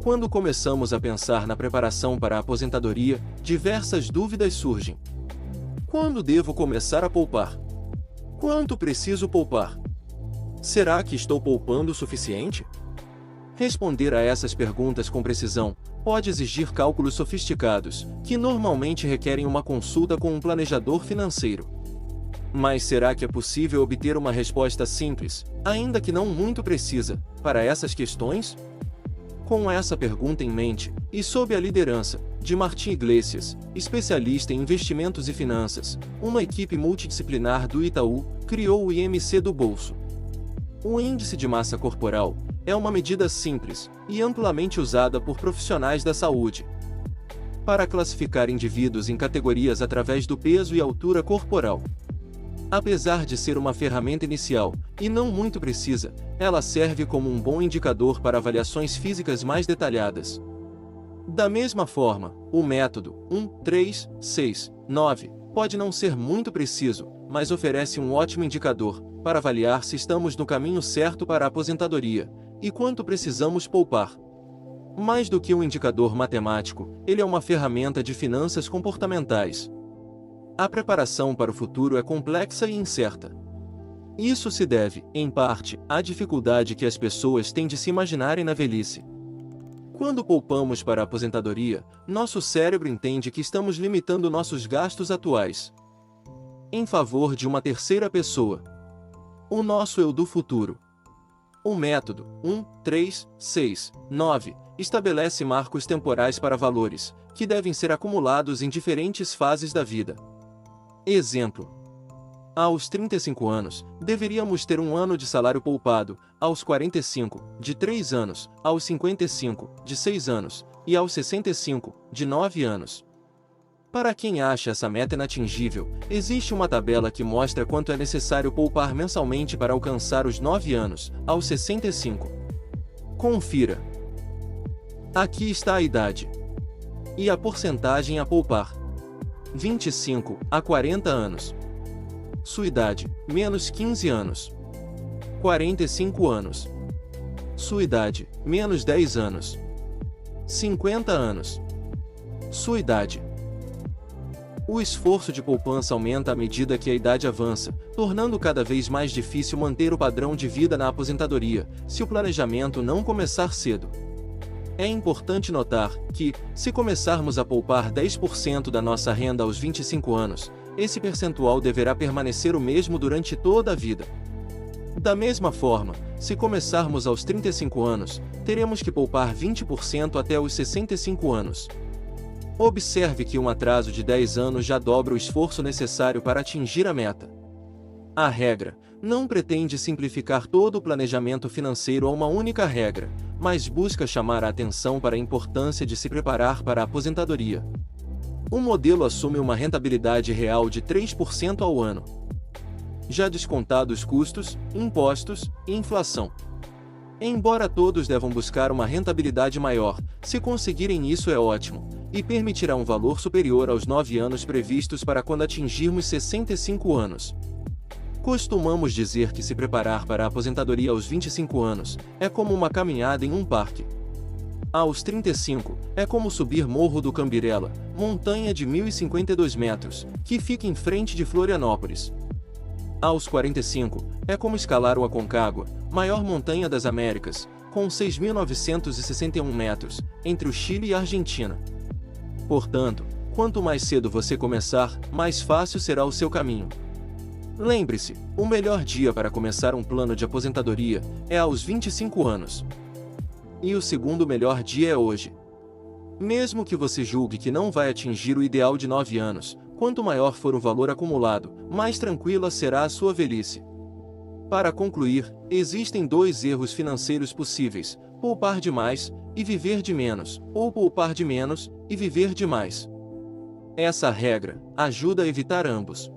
Quando começamos a pensar na preparação para a aposentadoria, diversas dúvidas surgem. Quando devo começar a poupar? Quanto preciso poupar? Será que estou poupando o suficiente? Responder a essas perguntas com precisão pode exigir cálculos sofisticados, que normalmente requerem uma consulta com um planejador financeiro. Mas será que é possível obter uma resposta simples, ainda que não muito precisa, para essas questões? Com essa pergunta em mente, e sob a liderança de Martim Iglesias, especialista em investimentos e finanças, uma equipe multidisciplinar do Itaú criou o IMC do bolso. O Índice de Massa Corporal é uma medida simples e amplamente usada por profissionais da saúde para classificar indivíduos em categorias através do peso e altura corporal. Apesar de ser uma ferramenta inicial, e não muito precisa, ela serve como um bom indicador para avaliações físicas mais detalhadas. Da mesma forma, o método 1, 3, 6, 9 pode não ser muito preciso, mas oferece um ótimo indicador para avaliar se estamos no caminho certo para a aposentadoria e quanto precisamos poupar. Mais do que um indicador matemático, ele é uma ferramenta de finanças comportamentais. A preparação para o futuro é complexa e incerta. Isso se deve, em parte, à dificuldade que as pessoas têm de se imaginarem na velhice. Quando poupamos para a aposentadoria, nosso cérebro entende que estamos limitando nossos gastos atuais em favor de uma terceira pessoa, o nosso eu do futuro. O método 1, 3, 6, 9 estabelece marcos temporais para valores, que devem ser acumulados em diferentes fases da vida. Exemplo: aos 35 anos, deveríamos ter 1 ano de salário poupado, aos 45, de 3 anos, aos 55, de 6 anos, e aos 65, de 9 anos. Para quem acha essa meta inatingível, existe uma tabela que mostra quanto é necessário poupar mensalmente para alcançar os 9 anos, aos 65. Confira. Aqui está a idade e a porcentagem a poupar. 25 a 40 anos. Sua idade, menos 15 anos. 45 anos. Sua idade, menos 10 anos. 50 anos. Sua idade. O esforço de poupança aumenta à medida que a idade avança, tornando cada vez mais difícil manter o padrão de vida na aposentadoria, se o planejamento não começar cedo. É importante notar que, se começarmos a poupar 10% da nossa renda aos 25 anos, esse percentual deverá permanecer o mesmo durante toda a vida. Da mesma forma, se começarmos aos 35 anos, teremos que poupar 20% até os 65 anos. Observe que um atraso de 10 anos já dobra o esforço necessário para atingir a meta. A regra não pretende simplificar todo o planejamento financeiro a uma única regra, mas busca chamar a atenção para a importância de se preparar para a aposentadoria. O modelo assume uma rentabilidade real de 3% ao ano, já descontados custos, impostos e inflação. Embora todos devam buscar uma rentabilidade maior, se conseguirem isso é ótimo, e permitirá um valor superior aos 9 anos previstos para quando atingirmos 65 anos. Costumamos dizer que se preparar para a aposentadoria aos 25 anos é como uma caminhada em um parque. Aos 35, é como subir Morro do Cambirela, montanha de 1.052 metros, que fica em frente de Florianópolis. Aos 45, é como escalar o Aconcagua, maior montanha das Américas, com 6.961 metros, entre o Chile e a Argentina. Portanto, quanto mais cedo você começar, mais fácil será o seu caminho. Lembre-se, o melhor dia para começar um plano de aposentadoria é aos 25 anos. E o segundo melhor dia é hoje. Mesmo que você julgue que não vai atingir o ideal de 9 anos, quanto maior for o valor acumulado, mais tranquila será a sua velhice. Para concluir, existem 2 erros financeiros possíveis: poupar demais e viver de menos, ou poupar de menos e viver de mais. Essa regra ajuda a evitar ambos.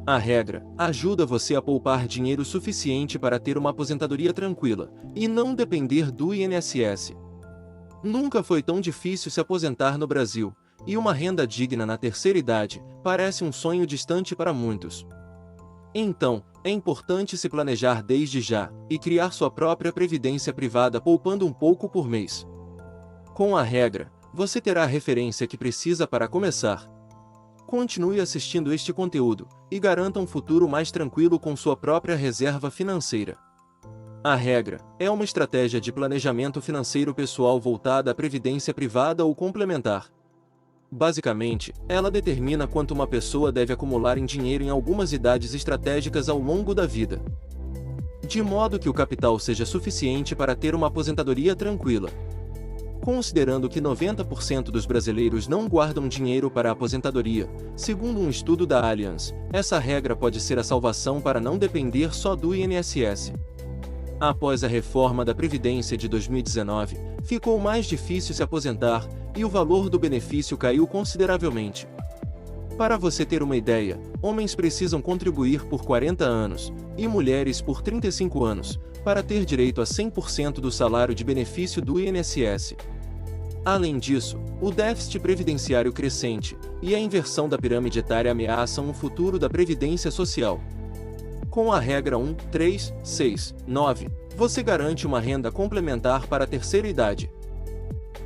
A regra ajuda você a poupar dinheiro suficiente para ter uma aposentadoria tranquila e não depender do INSS. Nunca foi tão difícil se aposentar no Brasil, e uma renda digna na terceira idade parece um sonho distante para muitos. Então, é importante se planejar desde já e criar sua própria previdência privada poupando um pouco por mês. Com a regra, você terá a referência que precisa para começar. Continue assistindo este conteúdo e garanta um futuro mais tranquilo com sua própria reserva financeira. A regra é uma estratégia de planejamento financeiro pessoal voltada à previdência privada ou complementar. Basicamente, ela determina quanto uma pessoa deve acumular em dinheiro em algumas idades estratégicas ao longo da vida, de modo que o capital seja suficiente para ter uma aposentadoria tranquila. Considerando que 90% dos brasileiros não guardam dinheiro para a aposentadoria, segundo um estudo da Allianz, essa regra pode ser a salvação para não depender só do INSS. Após a reforma da Previdência de 2019, ficou mais difícil se aposentar e o valor do benefício caiu consideravelmente. Para você ter uma ideia, homens precisam contribuir por 40 anos e mulheres por 35 anos para ter direito a 100% do salário de benefício do INSS. Além disso, o déficit previdenciário crescente e a inversão da pirâmide etária ameaçam o futuro da previdência social. Com a regra 1, 3, 6, 9, você garante uma renda complementar para a terceira idade,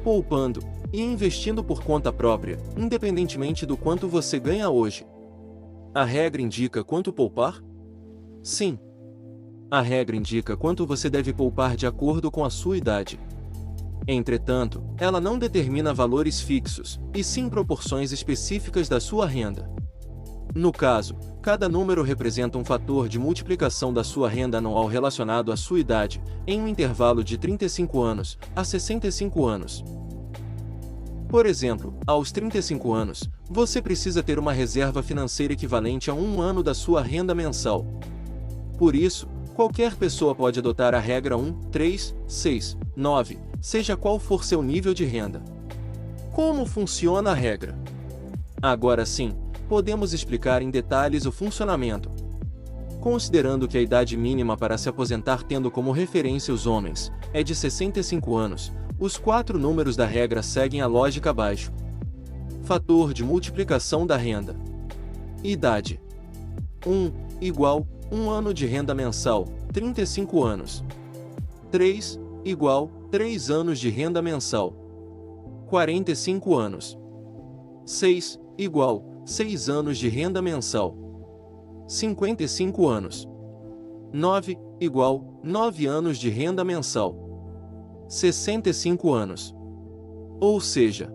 poupando e investindo por conta própria, independentemente do quanto você ganha hoje. A regra indica quanto poupar? Sim. A regra indica quanto você deve poupar de acordo com a sua idade. Entretanto, ela não determina valores fixos, e sim proporções específicas da sua renda. No caso, cada número representa um fator de multiplicação da sua renda anual relacionado à sua idade, em um intervalo de 35 anos a 65 anos. Por exemplo, aos 35 anos, você precisa ter uma reserva financeira equivalente a um ano da sua renda mensal. Por isso, qualquer pessoa pode adotar a regra 1, 3, 6, 9, seja qual for seu nível de renda. Como funciona a regra? Agora sim, podemos explicar em detalhes o funcionamento. Considerando que a idade mínima para se aposentar tendo como referência os homens é de 65 anos, os 4 números da regra seguem a lógica abaixo. Fator de multiplicação da renda. Idade. 1 igual 1 ano de renda mensal, 35 anos. 3 igual 3 anos de renda mensal, 45 anos. 6 igual 6 anos de renda mensal, 55 anos. 9 igual 9 anos de renda mensal, 65 anos. Ou seja,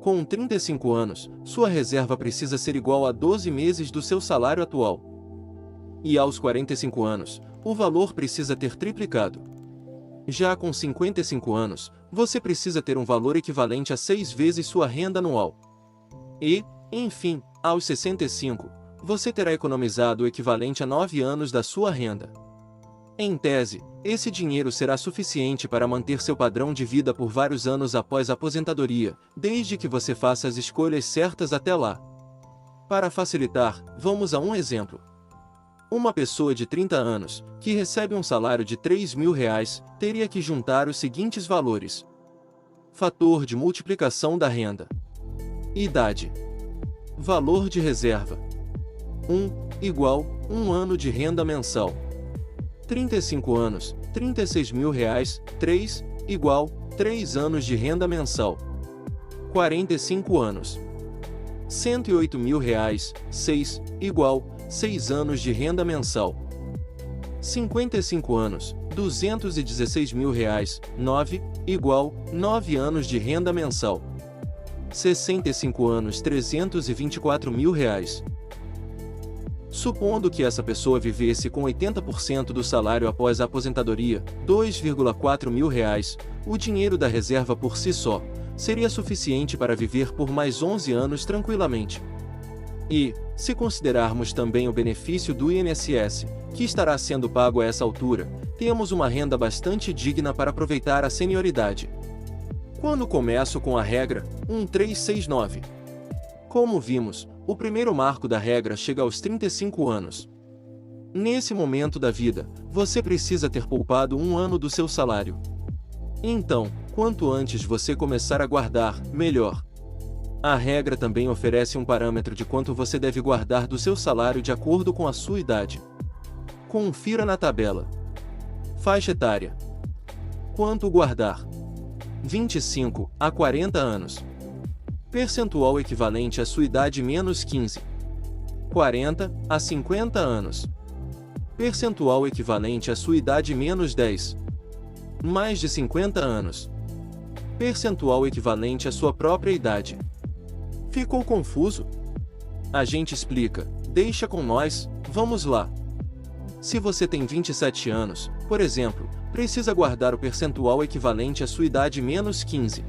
com 35 anos, sua reserva precisa ser igual a 12 meses do seu salário atual. E aos 45 anos, o valor precisa ter triplicado. Já com 55 anos, você precisa ter um valor equivalente a 6 vezes sua renda anual. E, enfim, aos 65, você terá economizado o equivalente a 9 anos da sua renda. Em tese, esse dinheiro será suficiente para manter seu padrão de vida por vários anos após a aposentadoria, desde que você faça as escolhas certas até lá. Para facilitar, vamos a um exemplo. Uma pessoa de 30 anos, que recebe um salário de R$ 3.000, teria que juntar os seguintes valores. Fator de multiplicação da renda. Idade. Valor de reserva. 1 igual 1 ano de renda mensal. 35 anos, R$ 36.000, 3 igual 3 anos de renda mensal. 45 anos. R$ 108.000, 6 igual 6 anos de renda mensal. 55 anos, R$ 216.000, 9 igual 9 anos de renda mensal. 65 anos, R$ 324.000. Supondo que essa pessoa vivesse com 80% do salário após a aposentadoria, R$ 2.400, o dinheiro da reserva por si só seria suficiente para viver por mais 11 anos tranquilamente. E, se considerarmos também o benefício do INSS, que estará sendo pago a essa altura, temos uma renda bastante digna para aproveitar a senioridade. Quando começo com a regra 1369? Como vimos, o primeiro marco da regra chega aos 35 anos. Nesse momento da vida, você precisa ter poupado um ano do seu salário. Então, quanto antes você começar a guardar, melhor. A regra também oferece um parâmetro de quanto você deve guardar do seu salário de acordo com a sua idade. Confira na tabela. Faixa etária. Quanto guardar? 25 a 40 anos. Percentual equivalente à sua idade menos 15. 40 a 50 anos. Percentual equivalente à sua idade menos 10. Mais de 50 anos. Percentual equivalente à sua própria idade. Ficou confuso? A gente explica, deixa com nós, vamos lá. Se você tem 27 anos, por exemplo, precisa guardar o percentual equivalente à sua idade menos 15.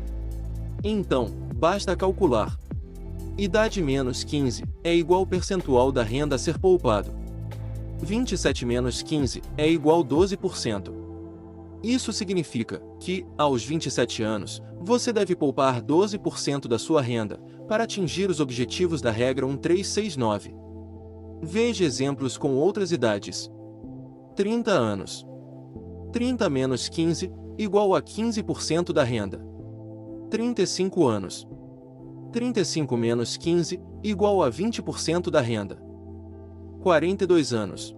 Então, basta calcular. Idade menos 15 é igual ao percentual da renda a ser poupado. 27 menos 15 é igual a 12%. Isso significa que, aos 27 anos, você deve poupar 12% da sua renda para atingir os objetivos da regra 1369. Veja exemplos com outras idades. 30 anos. 30 menos 15, igual a 15% da renda. 35 anos. 35 menos 15, igual a 20% da renda. 42 anos.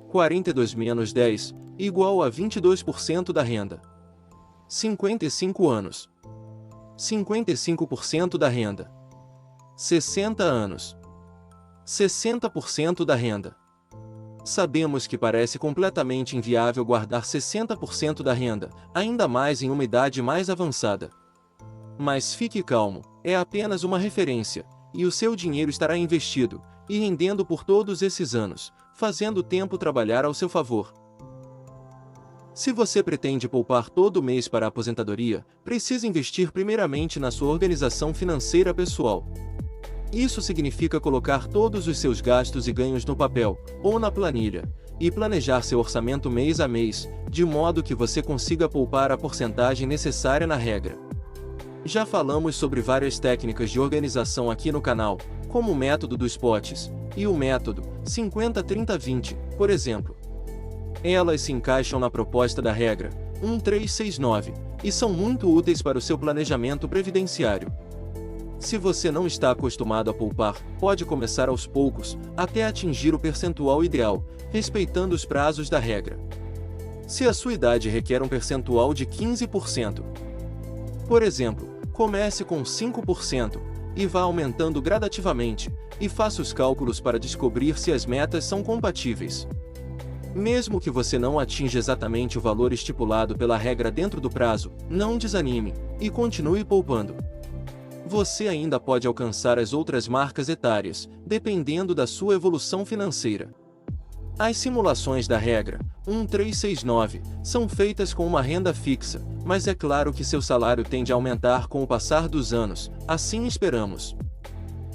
42 menos 10, igual a 22% da renda. 55 anos. 55% da renda. 60 anos. 60% da renda. Sabemos que parece completamente inviável guardar 60% da renda, ainda mais em uma idade mais avançada. Mas fique calmo, é apenas uma referência, e o seu dinheiro estará investido, e rendendo por todos esses anos, fazendo o tempo trabalhar ao seu favor. Se você pretende poupar todo mês para a aposentadoria, precisa investir primeiramente na sua organização financeira pessoal. Isso significa colocar todos os seus gastos e ganhos no papel, ou na planilha, e planejar seu orçamento mês a mês, de modo que você consiga poupar a porcentagem necessária na regra. Já falamos sobre várias técnicas de organização aqui no canal, como o método dos potes, e o método 50-30-20, por exemplo. Elas se encaixam na proposta da regra 1369, e são muito úteis para o seu planejamento previdenciário. Se você não está acostumado a poupar, pode começar aos poucos, até atingir o percentual ideal, respeitando os prazos da regra. Se a sua idade requer um percentual de 15%, por exemplo, comece com 5%, e vá aumentando gradativamente, e faça os cálculos para descobrir se as metas são compatíveis. Mesmo que você não atinja exatamente o valor estipulado pela regra dentro do prazo, não desanime, e continue poupando. Você ainda pode alcançar as outras marcas etárias, dependendo da sua evolução financeira. As simulações da regra 1369 são feitas com uma renda fixa, mas é claro que seu salário tende a aumentar com o passar dos anos, assim esperamos.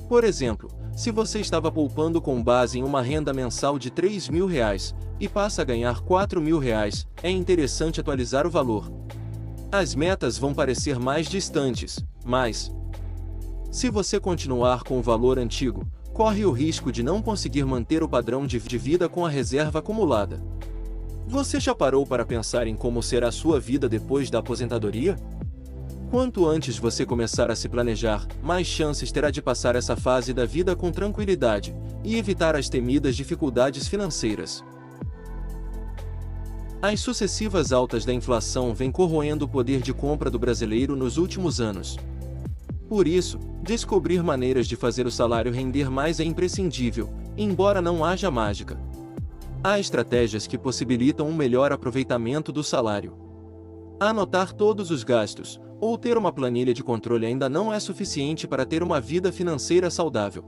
Por exemplo, se você estava poupando com base em uma renda mensal de R$3.000 e passa a ganhar R$4.000, é interessante atualizar o valor. As metas vão parecer mais distantes, mas se você continuar com o valor antigo, corre o risco de não conseguir manter o padrão de vida com a reserva acumulada. Você já parou para pensar em como será a sua vida depois da aposentadoria? Quanto antes você começar a se planejar, mais chances terá de passar essa fase da vida com tranquilidade e evitar as temidas dificuldades financeiras. As sucessivas altas da inflação vêm corroendo o poder de compra do brasileiro nos últimos anos. Por isso, descobrir maneiras de fazer o salário render mais é imprescindível, embora não haja mágica. Há estratégias que possibilitam um melhor aproveitamento do salário. Anotar todos os gastos, ou ter uma planilha de controle ainda não é suficiente para ter uma vida financeira saudável.